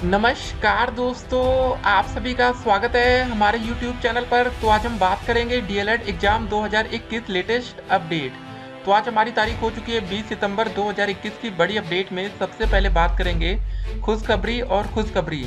नमस्कार दोस्तों, आप सभी का स्वागत है हमारे YouTube चैनल पर। तो आज हम बात करेंगे डीएलएड एग्जाम 2021 लेटेस्ट अपडेट। तो आज हमारी तारीख हो चुकी है 20 सितंबर 2021 की बड़ी अपडेट में सबसे पहले बात करेंगे खुशखबरी और खुशखबरी।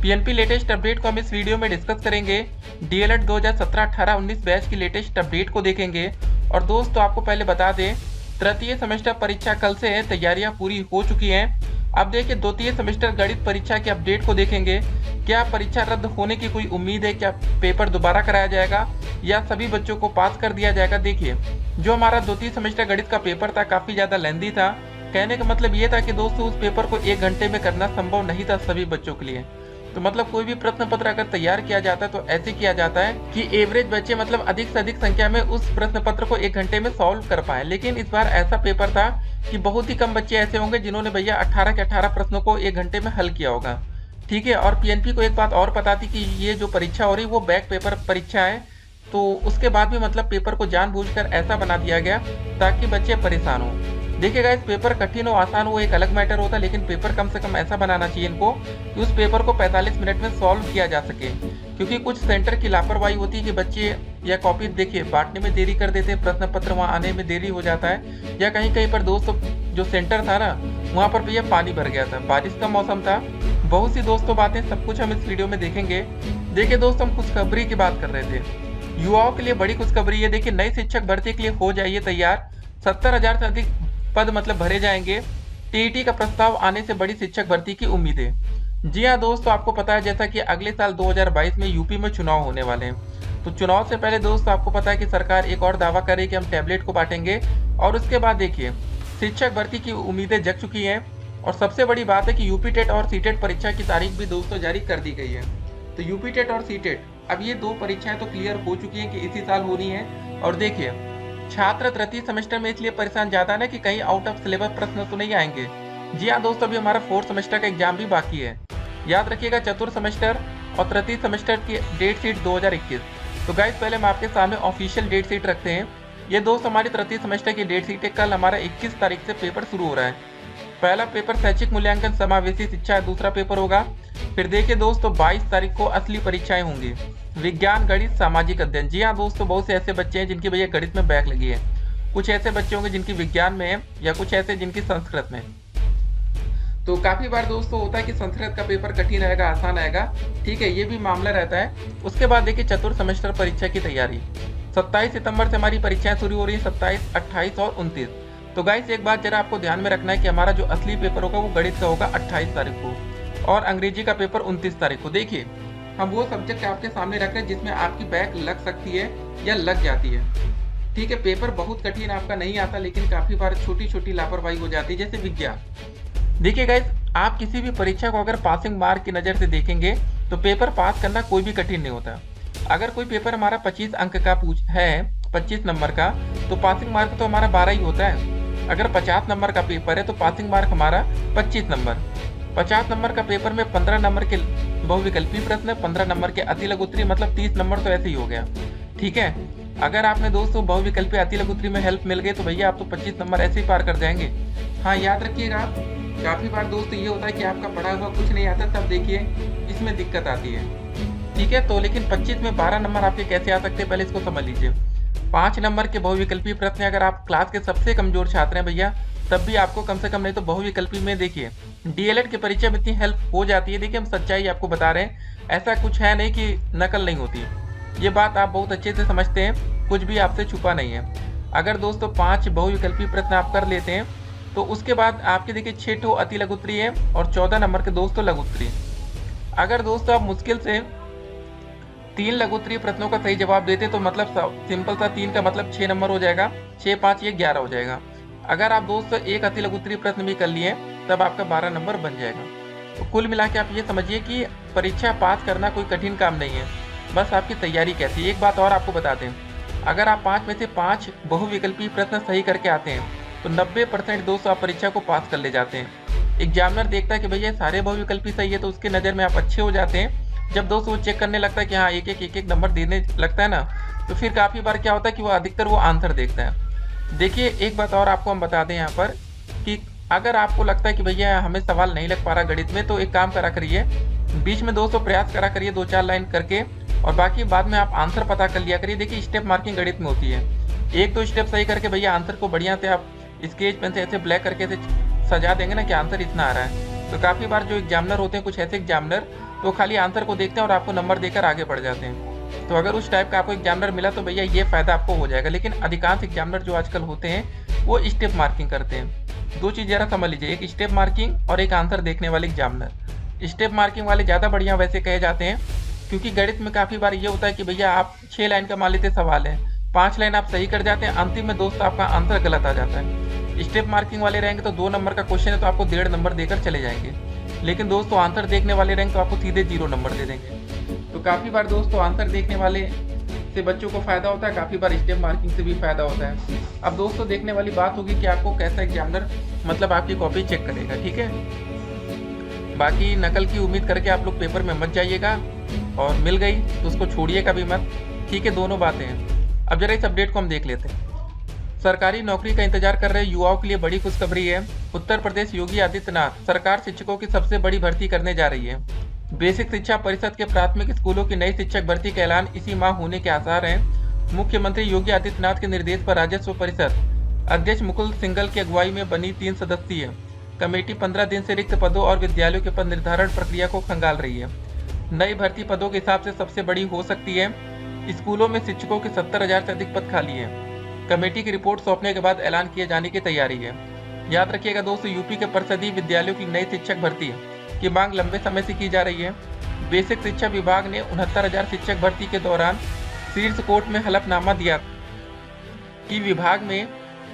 पीएनपी लेटेस्ट अपडेट को हम इस वीडियो में डिस्कस करेंगे। डीएलएड 2017-18-19 बैच की लेटेस्ट अपडेट को देखेंगे। और दोस्तों आपको पहले बता दें, तृतीय सेमेस्टर परीक्षा कल से है, तैयारियां पूरी हो चुकी हैं। अब देखिए द्वितीय सेमेस्टर गणित परीक्षा के अपडेट को देखेंगे। क्या परीक्षा रद्द होने की कोई उम्मीद है? क्या पेपर दोबारा कराया जाएगा या सभी बच्चों को पास कर दिया जाएगा? देखिए, जो हमारा द्वितीय सेमेस्टर गणित का पेपर था काफी ज्यादा लेंदी था। कहने का मतलब ये था कि दोस्तों उस पेपर को 1 घंटे में करना संभव नहीं था सभी बच्चों के लिए। तो मतलब कोई भी प्रश्न पत्र अगर तैयार किया जाता है तो ऐसे किया जाता है कि एवरेज बच्चे मतलब अधिक से अधिक संख्या में उस प्रश्न पत्र को 1 घंटे में सॉल्व कर पाए। लेकिन इस बार ऐसा पेपर था कि बहुत ही कम बच्चे ऐसे होंगे जिन्होंने भैया 18 के 18 प्रश्नों को 1 घंटे में हल किया होगा। ठीक है, और पीएनपी को एक बात और पता थी कि ये जो परीक्षा हो रही वो बैक पेपर परीक्षा है। तो उसके बाद भी मतलब पेपर को जानबूझकर ऐसा बना दिया गया ताकि बच्चे परेशान हो। देखिएगा, इस पेपर कठिन हो आसान हो एक अलग मैटर होता है, लेकिन पेपर कम से कम ऐसा बनाना चाहिए इनको कि उस पेपर को 45 मिनट में सॉल्व किया जा सके। क्योंकि कुछ सेंटर की लापरवाही होती है कि बच्चे या कॉपी देखिए बांटने में देरी कर देते हैं, प्रश्न पत्र वहाँ आने में देरी हो जाता है। या कहीं कहीं पर दोस्तों जो सेंटर था ना वहाँ पर भैया पानी भर गया था, बारिश का मौसम था। बहुत सी दोस्तों बातें सब कुछ हम इस वीडियो में देखेंगे। देखिए दोस्तों, हम खुशखबरी की बात कर रहे थे। युवाओं के लिए बड़ी खुशखबरी है। देखिए, नई शिक्षक भर्ती के लिए हो जाइए तैयार। 70,000 से अधिक पद मतलब भरे जाएंगे। टीईटी का प्रस्ताव आने से बड़ी शिक्षक भर्ती की उम्मीद है। जी हाँ दोस्तों, आपको पता है जैसा कि अगले साल 2022 में यूपी में चुनाव होने वाले हैं। तो चुनाव से पहले दोस्तों आपको पता है कि सरकार एक और दावा करे कि हम टैबलेट को बांटेंगे। और उसके बाद देखिए शिक्षक भर्ती की उम्मीदें जग चुकी हैं। और सबसे बड़ी बात है कि यूपी टेट और सीटेट परीक्षा की तारीख भी दोस्तों जारी कर दी गई है। तो यूपी टेट और सीटेट अब ये 2 परीक्षाएं तो क्लियर हो चुकी हैं कि इसी साल होनी है। और देखिए, छात्र तृतीय सेमेस्टर में इसलिए परेशान ज्यादा ना कि कहीं आउट ऑफ सिलेबस प्रश्न तो नहीं आएंगे। जी हाँ दोस्तों, अभी हमारा 4th सेमेस्टर का एग्जाम भी बाकी है। याद रखिएगा, चतुर्थ सेमेस्टर और तृतीय सेमेस्टर की डेट शीट 2021। तो गाइस पहले हम आपके सामने ऑफिशियल डेट शीट रखते हैं। ये दोस्त हमारी तृतीय सेमेस्टर की डेट शीट है। कल हमारा 21 तारीख से पेपर शुरू हो रहा है। पहला पेपर शैक्षिक मूल्यांकन समावेशी शिक्षा दूसरा पेपर होगा। फिर देखिए दोस्तों 22 तारीख को असली परीक्षाएं होंगी, विज्ञान गणित सामाजिक अध्ययन। जी हाँ दोस्तों, बहुत से ऐसे बच्चे हैं जिनकी भैया गणित में बैक लगी है। कुछ ऐसे बच्चे होंगे जिनकी विज्ञान में है या कुछ ऐसे जिनकी संस्कृत में। तो काफी बार दोस्तों होता है कि संस्कृत का पेपर कठिन आएगा आसान आएगा। ठीक है, ये भी मामला रहता है। उसके बाद देखिए चतुर्थ सेमेस्टर परीक्षा की तैयारी 27 सितंबर से हमारी परीक्षाएं शुरू हो रही है, 27, 28 और 29। तो गाइस एक बात जरा आपको ध्यान में रखना है कि हमारा जो असली पेपर होगा वो गणित का होगा 28 तारीख को और अंग्रेजी का पेपर 29 तारीख को। देखिए, हम वो सब्जेक्ट आपके सामने रख रहे हैं जिसमें आपकी बैक लग सकती है या लग जाती है। ठीक है, पेपर बहुत कठिन आपका नहीं आता, लेकिन काफी बार छोटी छोटी लापरवाही हो जाती है, जैसे विज्ञान। देखिए गाइस, आप किसी भी परीक्षा को अगर पासिंग मार्क की नज़र से देखेंगे तो पेपर पास करना कोई भी कठिन नहीं होता। अगर कोई पेपर हमारा 25 अंक का है, 25 नंबर का, तो पासिंग मार्क तो हमारा 12 ही होता है। अगर 50 नंबर का पेपर है तो पासिंग मार्क हमारा 25 नंबर। 50 नंबर का पेपर में 15 नंबर के बहुविकल्पी प्रश्न, 15 नंबर के अति लघु उत्तरीय, मतलब 30 नंबर तो ऐसे ही हो गया। ठीक है, अगर आपने दोस्तों बहुविकल्पी अति लघु उत्तरीय में हेल्प मिल गई तो भैया आप तो 25 नंबर ऐसे ही पार कर जाएंगे। हाँ, याद रखिएगा, काफी बार दोस्तों ये होता है कि आपका पढ़ा हुआ कुछ नहीं आता, तब देखिए इसमें दिक्कत आती है। ठीक है, तो लेकिन 25 में 12 नंबर आपके कैसे आ सकते हैं, पहले इसको समझ लीजिए। 5 नंबर के बहुविकल्पी प्रश्न, अगर आप क्लास के सबसे कमजोर छात्र हैं भैया, तब भी आपको कम से कम नहीं तो बहुविकल्पी में देखिए डीएलएड की परीक्षा में इतनी हेल्प हो जाती है। देखिए, हम सच्चाई आपको बता रहे हैं, ऐसा कुछ है नहीं कि नकल नहीं होती। ये बात आप बहुत अच्छे से समझते हैं, कुछ भी आपसे छुपा नहीं है। अगर दोस्तों 5 बहुविकल्पी प्रश्न आप कर लेते हैं तो उसके बाद आपके देखिए 6 ठो अति लघु उत्तरीय है और 14 नंबर के दोस्तों लघु उत्तरीय। अगर दोस्तों आप मुश्किल से 3 लघु उत्तरीय प्रश्नों का सही जवाब देते तो मतलब सिंपल सा 3 का मतलब 6 नंबर हो जाएगा, 6 5 ये 11 हो जाएगा। अगर आप दोस्तों 1 अति लघु उत्तरीय प्रश्न भी कर लिए तब आपका 12 नंबर बन जाएगा। तो कुल मिला के आप ये समझिए कि परीक्षा पास करना कोई कठिन काम नहीं है, बस आपकी तैयारी कैसी है। एक बात और आपको बता दें, अगर आप 5 में से 5 बहुविकल्पी प्रश्न सही करके आते हैं तो 90% दोस्तों आप परीक्षा को पास कर ले जाते हैं। एग्जामिनर देखता है कि भैया सारे बहुविकल्पी सही है तो उसके नज़र में आप अच्छे हो जाते हैं। जब दोस्तों वो चेक करने लगता है कि हाँ एक एक नंबर देने लगता है ना, तो फिर काफ़ी बार क्या होता है कि वो अधिकतर वो आंसर देखता है। देखिए, एक बात और आपको हम बता दें यहाँ पर कि अगर आपको लगता है कि भैया हमें सवाल नहीं लग पा रहा गणित में, तो एक काम करा करिए, बीच में दोस्तों प्रयास करा करिए 2-4 लाइन करके, और बाकी बाद में आप आंसर पता कर लिया करिए। देखिए स्टेप मार्किंग गणित में होती है, 1-2 स्टेप सही करके भैया आंसर को बढ़िया से आप स्केच पेन से ऐसे ब्लैक करके ऐसे सजा देंगे ना कि आंसर इतना आ रहा है। तो काफ़ी बार जो एग्जामिनर होते हैं, कुछ ऐसे एग्जामिनर तो खाली आंसर को देखते हैं और आपको नंबर देकर आगे बढ़ जाते हैं। तो अगर उस टाइप का आपको एग्जामिनर मिला तो भैया ये फ़ायदा आपको हो जाएगा। लेकिन अधिकांश एग्जामिनर जो आजकल होते हैं वो स्टेप मार्किंग करते हैं। 2 चीज़ ज़रा समझ लीजिए, एक स्टेप मार्किंग और एक आंसर देखने वाले एग्जामिनर। स्टेप मार्किंग वाले ज़्यादा बढ़िया वैसे कहे जाते हैं, क्योंकि गणित में काफ़ी बार ये होता है कि भैया आप 6 लाइन का मान लेते सवाल है, 5 लाइन आप सही कर जाते हैं, अंतिम में दोस्त आपका आंसर गलत आ जाता है। स्टेप मार्किंग वाले रहेंगे तो 2 नंबर का क्वेश्चन है तो आपको 1.5 नंबर देकर चले जाएंगे। लेकिन दोस्तों आंसर देखने वाले रहेंगे तो आपको सीधे 0 नंबर दे देंगे। तो काफ़ी बार दोस्तों आंसर देखने वाले से बच्चों को फायदा होता है, काफ़ी बार स्टेप मार्किंग से भी फायदा होता है। अब दोस्तों देखने वाली बात होगी कि आपको कैसा एग्जामिनर मतलब आपकी कॉपी चेक करेगा, ठीक है। बाकी नकल की उम्मीद करके आप लोग पेपर में मत जाइएगा, और मिल गई तो उसको छोड़िएगा भी मत, ठीक है। दोनों बातें हैं। अब जरा इस अपडेट को हम देख लेते हैं। सरकारी नौकरी का इंतजार कर रहे युवाओं के लिए बड़ी खुशखबरी है। उत्तर प्रदेश योगी आदित्यनाथ सरकार शिक्षकों की सबसे बड़ी भर्ती करने जा रही है। बेसिक शिक्षा परिषद के प्राथमिक स्कूलों की नई शिक्षक भर्ती का ऐलान इसी माह होने के आसार हैं। मुख्यमंत्री योगी आदित्यनाथ के निर्देश पर राजस्व परिषद अध्यक्ष मुकुल सिंघल की अगुवाई में बनी 3 सदस्यीय कमेटी 15 दिन से रिक्त पदों और विद्यालयों के पद निर्धारण प्रक्रिया को खंगाल रही है। नई भर्ती पदों के हिसाब से सबसे बड़ी हो सकती है। स्कूलों में शिक्षकों के 70,000 से अधिक पद खाली है। कमेटी की रिपोर्ट सौंपने के बाद ऐलान किए जाने की तैयारी है। याद रखिएगा दोस्तों, यूपी के परिषदीय विद्यालयों की नई शिक्षक भर्ती की मांग लंबे समय से की जा रही है। बेसिक शिक्षा विभाग ने 69,000 शिक्षक भर्ती के दौरान शीर्ष कोर्ट में हलफनामा दिया कि विभाग में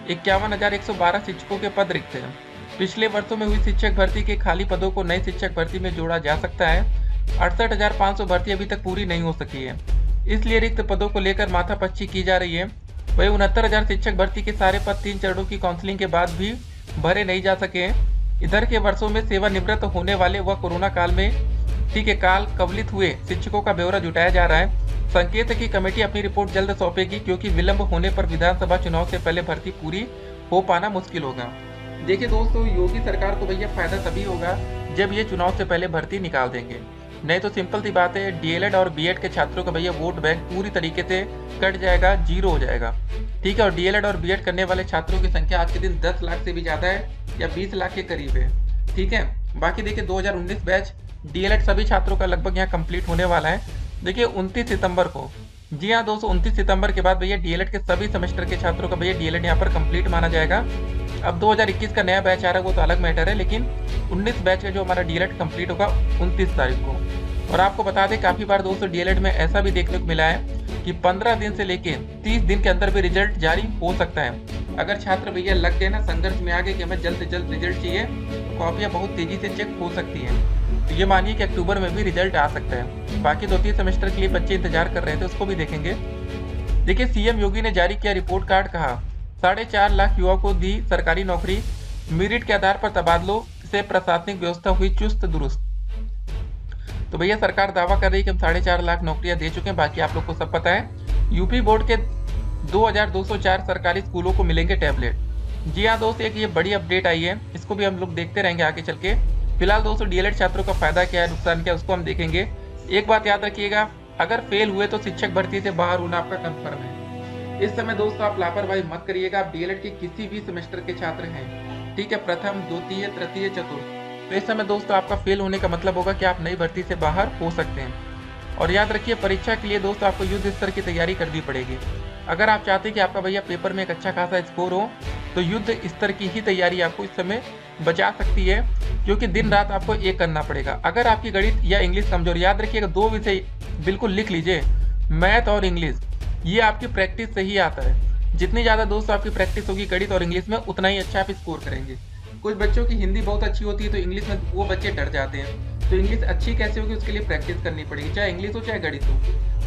51,112 शिक्षकों के पद रिक्त हैं। पिछले वर्षों में हुई शिक्षक भर्ती के खाली पदों को नई शिक्षक भर्ती में जोड़ा जा सकता है। 68,500 भर्ती अभी तक पूरी नहीं हो सकी है, इसलिए रिक्त पदों को लेकर माथापच्ची की जा रही है। वही 69,000 शिक्षक भर्ती के सारे पद 3 चरणों की काउंसलिंग के बाद भी भरे नहीं जा सके हैं। इधर के वर्षों में सेवानिवृत्त होने वाले व कोरोना काल में काल कवलित हुए शिक्षकों का ब्यौरा जुटाया जा रहा है। संकेत है कि कमेटी अपनी रिपोर्ट जल्द सौंपेगी, क्योंकि विलंब होने पर विधानसभा चुनाव से पहले भर्ती पूरी हो पाना मुश्किल होगा। देखिए दोस्तों, योगी सरकार को भैया फायदा तभी होगा जब ये चुनाव से पहले भर्ती निकाल देंगे, नहीं तो सिंपल सी बात है, डीएलएड और बीएड के छात्रों का भैया वोट बैंक पूरी तरीके से कट जाएगा, 0 हो जाएगा, ठीक है। और डीएलएड और बीएड करने वाले छात्रों की संख्या आज के दिन 10 लाख से भी ज़्यादा है या 20 लाख के करीब है, ठीक है। बाकी देखिए 2019 बैच डीएलएड सभी छात्रों का लगभग यहाँ कंप्लीट होने वाला है। देखिए 29 सितंबर को, जी हाँ दोस्तों, 29 सितंबर के बाद भैया डीएलएड के सभी सेमेस्टर के छात्रों का भैया डीएलएड यहाँ पर कंप्लीट माना जाएगा। अब 2021 का नया बैच आ रहा है वो तो अलग मैटर है, लेकिन 19 बैच का जो हमारा डीएलएड कंप्लीट होगा 29 तारीख को। और आपको बता दें, काफ़ी बार दोस्तों डीएलएड में ऐसा भी देखने को मिला है कि 15 दिन से लेके 30 दिन के अंदर भी रिजल्ट जारी हो सकता है। अगर छात्र भैया लग गए ना संघर्ष में आगे कि हमें जल्द से जल्द रिजल्ट चाहिए, तो कॉपियाँ बहुत तेजी से चेक हो सकती हैं। तो ये मानिए कि अक्टूबर में भी रिजल्ट आ सकता है। बाकी 2-3 सेमेस्टर के लिए बच्चे इंतजार कर रहे थे, उसको भी देखेंगे। देखिए सीएम योगी ने जारी किया रिपोर्ट कार्ड, कहा 4.5 लाख युवाओं को दी सरकारी नौकरी, मेरिट के आधार पर तबादलों से प्रशासनिक व्यवस्था हुई चुस्त दुरुस्त। तो भैया सरकार दावा कर रही है कि हम 4.5 लाख नौकरियां दे चुके हैं। बाकी आप लोग को सब पता है, यूपी बोर्ड के 2204 सरकारी स्कूलों को मिलेंगे टैबलेट। जी हाँ दोस्तों, एक ये बड़ी अपडेट आई है, इसको भी हम लोग देखते रहेंगे आगे चल के। फिलहाल दोस्तों डीएलएड छात्रों का फायदा क्या है, नुकसान क्या है, उसको हम देखेंगे। एक बात याद रखिएगा, अगर फेल हुए तो शिक्षक भर्ती से बाहर होना आपका कंफर्म है। इस समय दोस्तों आप लापरवाही मत करिएगा। आप डीएलएड के किसी भी सेमेस्टर के छात्र हैं, ठीक है, प्रथम, द्वितीय, तृतीय, चतुर्थ, तो इस समय दोस्तों आपका फेल होने का मतलब होगा कि आप नई भर्ती से बाहर हो सकते हैं। और याद रखिए, परीक्षा के लिए दोस्तों आपको युद्ध स्तर की तैयारी करनी पड़ेगी। अगर आप चाहते हैं कि आपका भैया पेपर में एक अच्छा खासा स्कोर हो, तो युद्ध स्तर की ही तैयारी आपको इस समय बचा सकती है, क्योंकि दिन रात आपको एक करना पड़ेगा। अगर आपकी गणित या इंग्लिश कमजोर, याद रखिएगा 2 विषय बिल्कुल लिख लीजिए, मैथ और इंग्लिश, ये आपकी प्रैक्टिस से ही आता है। जितनी ज़्यादा दोस्तों आपकी प्रैक्टिस होगी गणित और इंग्लिश में, उतना ही अच्छा आप स्कोर करेंगे। कुछ बच्चों की हिंदी बहुत अच्छी होती है तो इंग्लिश में वो बच्चे डर जाते हैं। तो इंग्लिश अच्छी कैसे होगी, उसके लिए प्रैक्टिस करनी पड़ेगी, चाहे इंग्लिश हो चाहे गणित हो,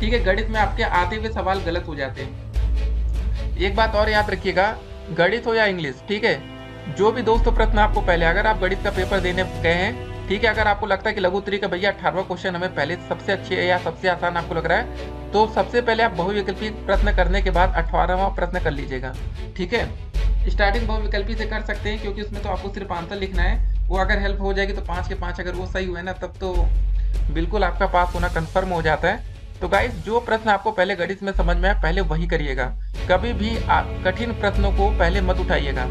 ठीक है। गणित में आपके आते हुए सवाल गलत हो जाते हैं। एक बात और याद रखिएगा, गणित हो या इंग्लिश, ठीक है, जो भी दोस्तों प्रश्न आपको पहले, अगर आप गणित का पेपर देने गए हैं, ठीक है, अगर आपको लगता है कि लघु उत्तरी का भैया 18वां क्वेश्चन हमें पहले सबसे अच्छे है या सबसे आसान आपको लग रहा है, तो सबसे पहले आप बहुविकल्पी प्रश्न करने के बाद 18वां प्रश्न कर लीजिएगा, ठीक है। स्टार्टिंग बहुविकल्पी से कर सकते हैं, क्योंकि उसमें तो आपको सिर्फ आंसर लिखना है। वो अगर हेल्प हो जाएगी तो 5 के 5 अगर वो सही हुए ना, तब तो बिल्कुल आपका पास होना कंफर्म हो जाता है। तो गाइस, जो प्रश्न आपको पहले गणित में समझ में आए पहले वही करिएगा। कभी भी आप कठिन प्रश्नों को पहले मत उठाइएगा।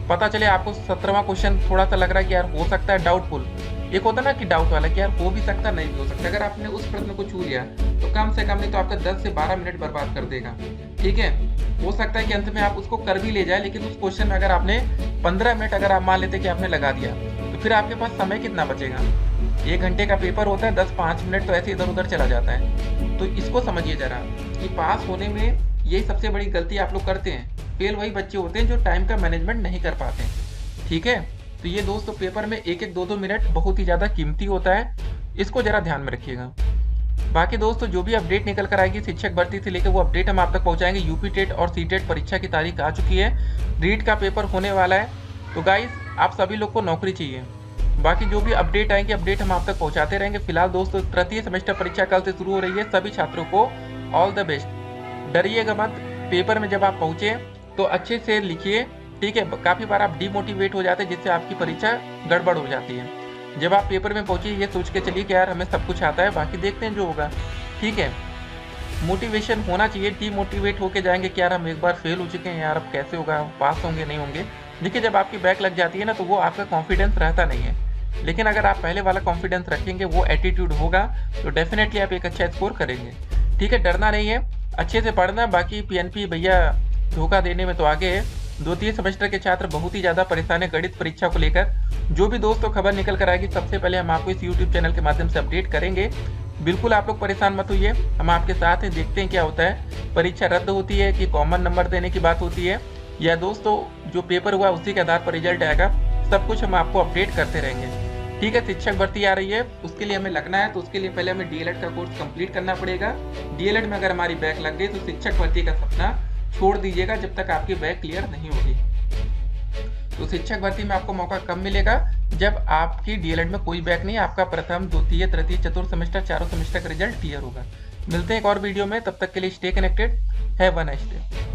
पता चले आपको 17वां क्वेश्चन थोड़ा सा लग रहा है कि यार हो सकता है, डाउटफुल, एक होता ना कि डाउट वाला कि यार हो भी सकता नहीं भी हो सकता। अगर आपने उस प्रश्न को छू लिया तो कम से कम नहीं तो आपका 10 से 12 मिनट बर्बाद कर देगा। ठीक है, हो सकता है कि अंत में आप उसको कर भी ले जाए, लेकिन उस क्वेश्चन में अगर आपने 15 मिनट अगर आप मान लेते कि आपने लगा दिया, तो फिर आपके पास समय कितना बचेगा? 1 घंटे का पेपर होता है, 10-5 मिनट तो ऐसे इधर उधर चला जाता है। तो इसको समझिए जरा कि पास होने में यही सबसे बड़ी गलती आप लोग करते हैं। फेल वही बच्चे होते हैं जो टाइम का मैनेजमेंट नहीं कर पाते। ठीक है, तो ये दोस्तों पेपर में 1-1, 2-2 मिनट बहुत ही ज़्यादा कीमती होता है, इसको ज़रा ध्यान में रखिएगा। बाकी दोस्तों जो भी अपडेट निकल कर आएगी शिक्षक भर्ती से लेकर, वो अपडेट हम आप तक पहुंचाएंगे। यूपी टेट और सी टेट परीक्षा की तारीख आ चुकी है, रीट का पेपर होने वाला है। तो गाइस, आप सभी लोग को नौकरी चाहिए। बाकी जो भी अपडेट आएंगे अपडेट हम आप तक पहुंचाते रहेंगे। फिलहाल दोस्तों तृतीय सेमेस्टर परीक्षा कल से शुरू हो रही है। सभी छात्रों को ऑल द बेस्ट। डरिएगा मत, पेपर में जब आप पहुंचे तो अच्छे से लिखिए। ठीक है, काफ़ी बार आप डिमोटिवेट हो जाते हैं, जिससे आपकी परीक्षा गड़बड़ हो जाती है। जब आप पेपर में पहुंचे ये सोच के चलिए कि यार हमें सब कुछ आता है, बाकी देखते हैं जो होगा। ठीक है, मोटिवेशन होना चाहिए। डीमोटिवेट होके जाएंगे कि यार हम एक बार फेल हो चुके हैं, यार अब कैसे होगा, पास होंगे नहीं होंगे। देखिए, जब आपकी बैक लग जाती है ना, तो वो आपका कॉन्फिडेंस रहता नहीं है। लेकिन अगर आप पहले वाला कॉन्फिडेंस रखेंगे, वो एटीट्यूड होगा, तो डेफिनेटली आप एक अच्छा स्कोर करेंगे। ठीक है, डरना नहीं है, अच्छे से पढ़ना। बाकी पीएनपी भैया धोखा देने में तो आगे है। द्वितीय सेमेस्टर के छात्र बहुत ही ज़्यादा परेशान है गणित परीक्षा को लेकर। जो भी दोस्तों खबर निकल कर आएगी सबसे पहले हम आपको इस यूट्यूब चैनल के माध्यम से अपडेट करेंगे। बिल्कुल आप लोग परेशान मत होइए, हम आपके साथ हैं। देखते हैं क्या होता है, परीक्षा रद्द होती है कि कॉमन नंबर देने की बात होती है, या दोस्तों जो पेपर हुआ उसी के आधार पर रिजल्ट आएगा। सब कुछ हम आपको अपडेट करते रहेंगे। ठीक है, शिक्षक भर्ती आ रही है, उसके लिए हमें लगना है, तो उसके लिए पहले हमें डीएलएड का कोर्स कंप्लीट करना पड़ेगा। डीएलएड में अगर हमारी बैक लग गई तो शिक्षक भर्ती का सपना छोड़ दीजिएगा जब तक आपकी बैक क्लियर नहीं होगी। तो शिक्षक भर्ती में आपको मौका कब मिलेगा? जब आपकी डीएलएड में कोई बैक नहीं, आपका प्रथम, द्वितीय, तृतीय, चतुर्थ सेमेस्टर, चारों सेमेस्टर का रिजल्ट क्लियर होगा। मिलते हैं एक और वीडियो में, तब तक के लिए stay connected. Have a nice day.